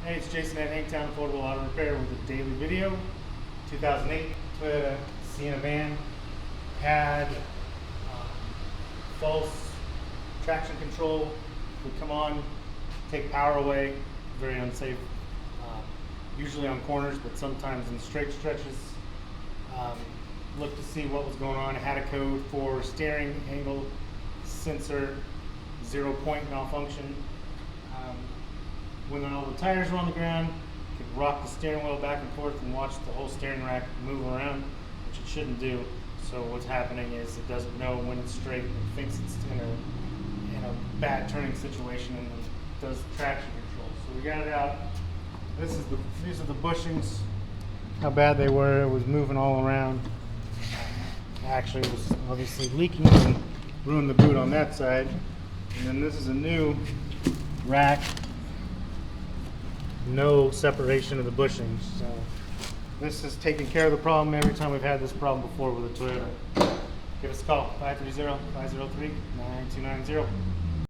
Hey, it's Jason at Hangtown Affordable Auto Repair with a daily video. 2008 Toyota Sienna van had false traction control. Would come on, take power away, very unsafe. Usually on corners, but sometimes in straight stretches. Looked to see what was going on. It had a code for steering angle sensor 0 point malfunction. When all the tires were on the ground, you could rock the steering wheel back and forth and watch the whole steering rack move around, which it shouldn't do. So what's happening is it doesn't know when it's straight and thinks it's in a bad turning situation and does traction control. So we got it out. These are the bushings. How bad they were. It was moving all around. Actually, it was obviously leaking and ruined the boot on that side. And then this is a new rack. No separation of the bushings. So this has taken care of the problem every time we've had this problem before with a Toyota. Give us a call, 530-503-9290.